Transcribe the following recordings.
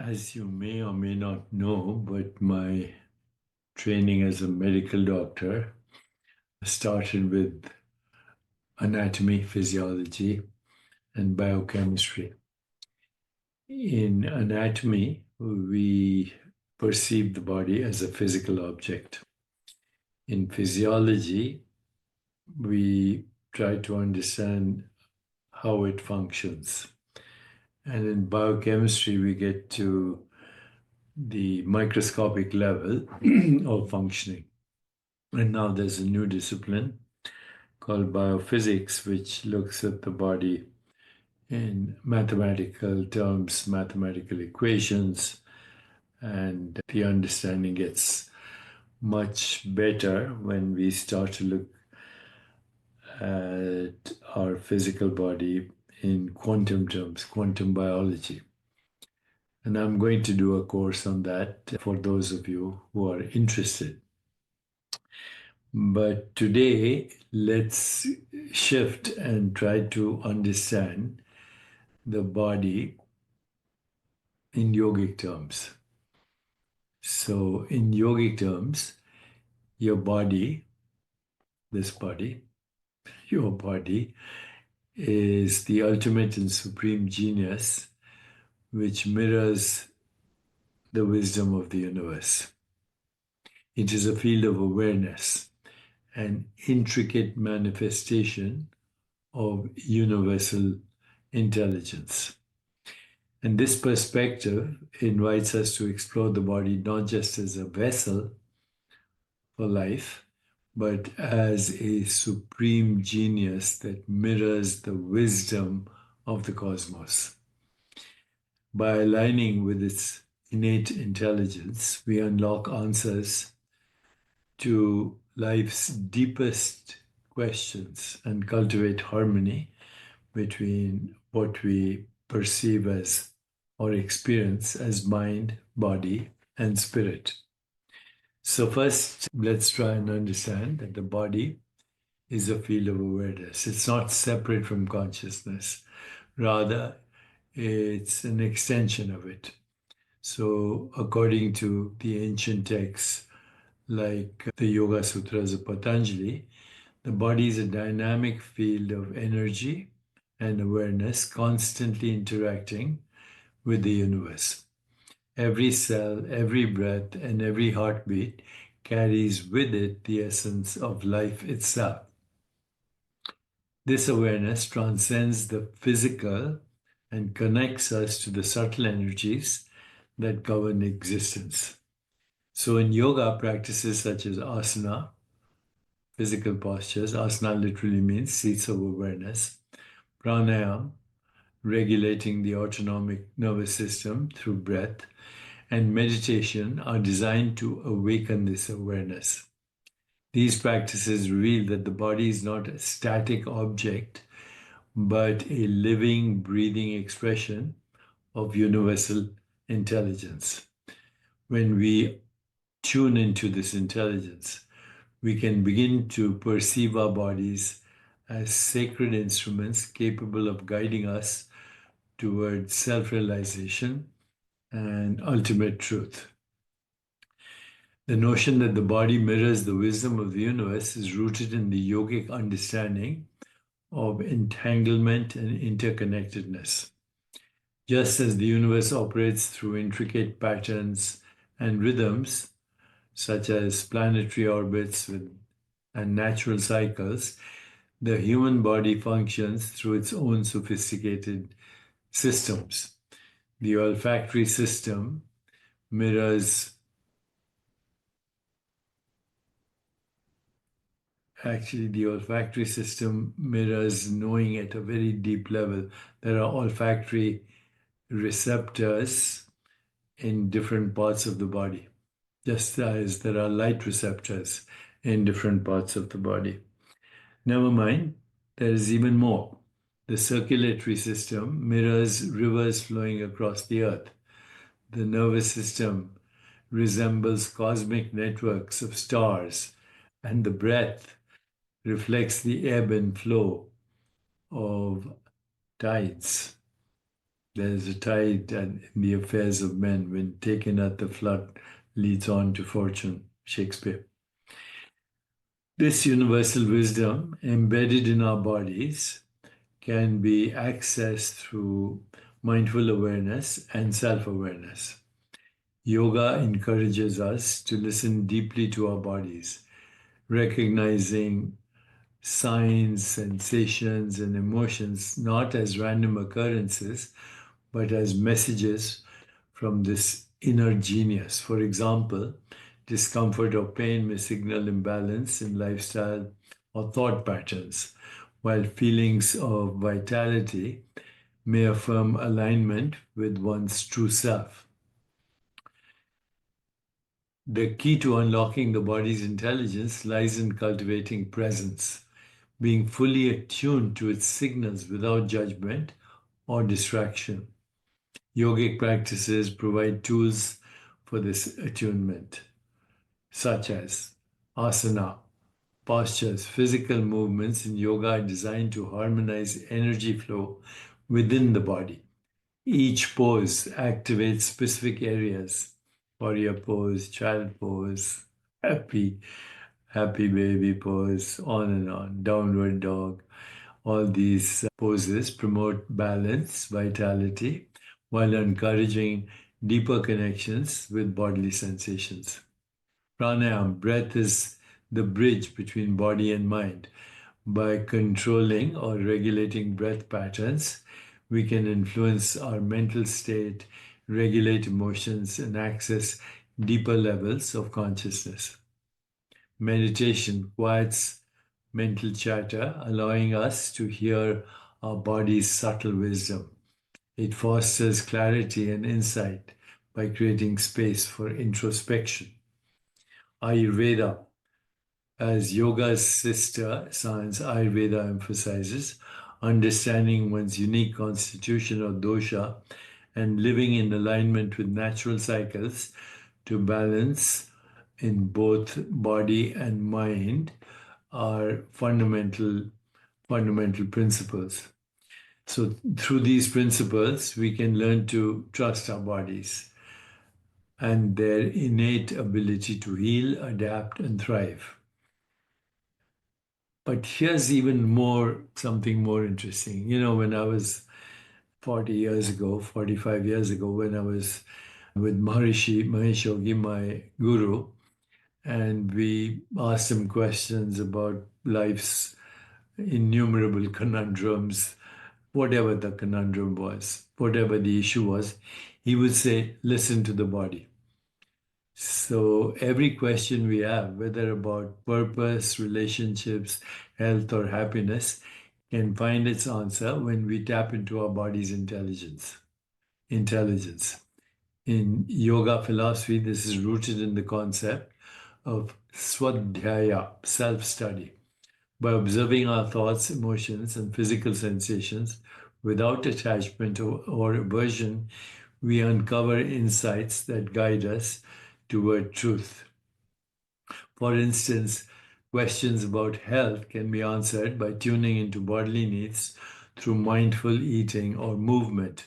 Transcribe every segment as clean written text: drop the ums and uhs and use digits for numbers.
As you may or may not know, but my training as a medical doctor started with anatomy, physiology, and biochemistry. In anatomy, we perceive the body as a physical object. In physiology, we try to understand how it functions. And in biochemistry, we get to the microscopic level of functioning. And now there's a new discipline called biophysics, which looks at the body in mathematical terms, mathematical equations, and the understanding gets much better when we start to look at our physical body in quantum terms, quantum biology. And I'm going to do a course on that for those of you who are interested. But today, let's shift and try to understand the body in yogic terms. So, in yogic terms, your body, this body, your body is the ultimate and supreme genius which mirrors the wisdom of the universe. It is a field of awareness, an intricate manifestation of universal intelligence. And this perspective invites us to explore the body not just as a vessel for life, but as a supreme genius that mirrors the wisdom of the cosmos. By aligning with its innate intelligence, we unlock answers to life's deepest questions and cultivate harmony between what we perceive as or experience as mind, body, and spirit. So, first, let's try and understand that the body is a field of awareness. It's not separate from consciousness, rather, it's an extension of it. So, according to the ancient texts like the Yoga Sutras of Patanjali, the body is a dynamic field of energy and awareness constantly interacting with the universe. Every cell, every breath, and every heartbeat carries with it the essence of life itself. This awareness transcends the physical and connects us to the subtle energies that govern existence. So, in yoga, practices such as asana, physical postures, asana literally means seats of awareness, pranayama, regulating the autonomic nervous system through breath, and meditation are designed to awaken this awareness. These practices reveal that the body is not a static object, but a living, breathing expression of universal intelligence. When we tune into this intelligence, we can begin to perceive our bodies as sacred instruments capable of guiding us towards self-realization and ultimate truth. The notion that the body mirrors the wisdom of the universe is rooted in the yogic understanding of entanglement and interconnectedness. Just as the universe operates through intricate patterns and rhythms, such as planetary orbits and natural cycles, the human body functions through its own sophisticated systems. The olfactory system mirrors Actually, the olfactory system mirrors knowing at a very deep level. There are olfactory receptors in different parts of the body, just as there are light receptors in different parts of the body. Never mind, there is even more. The circulatory system mirrors rivers flowing across the earth. The nervous system resembles cosmic networks of stars, and the breath reflects the ebb and flow of tides. There is a tide in the affairs of men when taken at the flood leads on to fortune. Shakespeare. This universal wisdom embedded in our bodies can be accessed through mindful awareness and self awareness. Yoga encourages us to listen deeply to our bodies, recognizing signs, sensations, and emotions not as random occurrences, but as messages from this inner genius. For example, discomfort or pain may signal imbalance in lifestyle or thought patterns, while feelings of vitality may affirm alignment with one's true self. The key to unlocking the body's intelligence lies in cultivating presence, being fully attuned to its signals without judgment or distraction. Yogic practices provide tools for this attunement, such as asana, postures. Physical movements in yoga are designed to harmonize energy flow within the body. Each pose activates specific areas. Warrior pose, child pose, happy, happy baby pose, on and on, downward dog. All these poses promote balance, vitality, while encouraging deeper connections with bodily sensations. Pranayam, breath is the bridge between body and mind. By controlling or regulating breath patterns, we can influence our mental state, regulate emotions, and access deeper levels of consciousness. Meditation quiets mental chatter, allowing us to hear our body's subtle wisdom. It fosters clarity and insight by creating space for introspection. Ayurveda, as yoga's sister science, Ayurveda emphasizes understanding one's unique constitution or dosha and living in alignment with natural cycles to balance in both body and mind are fundamental principles. So through these principles, we can learn to trust our bodies and their innate ability to heal, adapt, and thrive. But here's even more something more interesting. You know, when I was 40 years ago, 45 years ago, when I was with Maharishi Mahesh Yogi, my guru, and we asked him questions about life's innumerable conundrums, whatever the conundrum was, whatever the issue was, he would say, listen to the body. So every question we have, whether about purpose, relationships, health, or happiness, can find its answer when we tap into our body's intelligence. Intelligence. In yoga philosophy, this is rooted in the concept of swadhyaya, self-study. By observing our thoughts, emotions, and physical sensations without attachment or aversion, we uncover insights that guide us toward truth. For instance, questions about health can be answered by tuning into bodily needs through mindful eating or movement.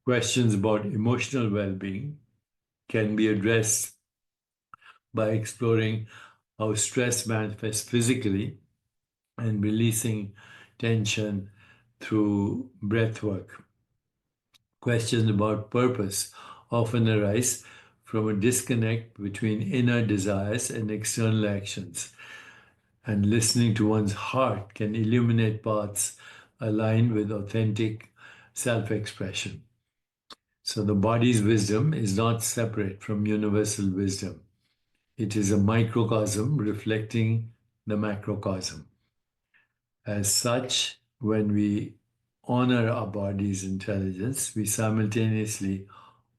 Questions about emotional well being can be addressed by exploring how stress manifests physically and releasing tension through breath work. Questions about purpose often arise from a disconnect between inner desires and external actions, and listening to one's heart can illuminate paths aligned with authentic self expression. So, the body's wisdom is not separate from universal wisdom, it is a microcosm reflecting the macrocosm. As such, when we honor our body's intelligence, we simultaneously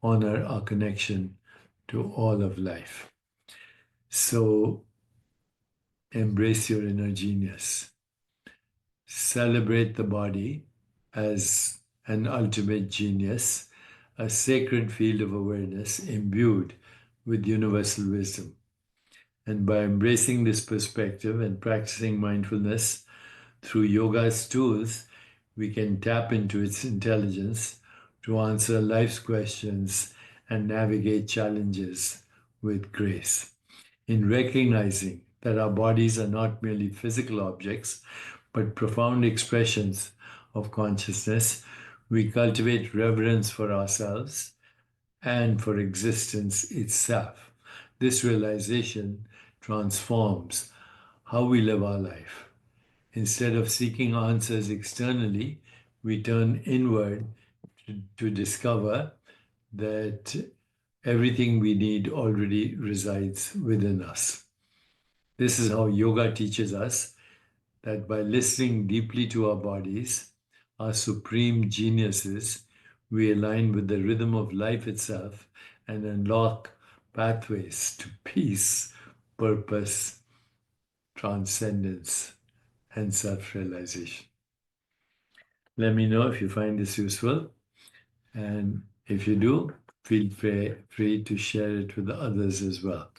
honor our connection to all of life. So embrace your inner genius. Celebrate the body as an ultimate genius, a sacred field of awareness imbued with universal wisdom. And by embracing this perspective and practicing mindfulness through yoga's tools, we can tap into its intelligence, to answer life's questions and navigate challenges with grace. In recognizing that our bodies are not merely physical objects, but profound expressions of consciousness, we cultivate reverence for ourselves and for existence itself. This realization transforms how we live our life. Instead of seeking answers externally, we turn inward to discover that everything we need already resides within us. This is how yoga teaches us that by listening deeply to our bodies, our supreme geniuses, we align with the rhythm of life itself and unlock pathways to peace, purpose, transcendence, and self realization. Let me know if you find this useful. And if you do, feel free to share it with others as well.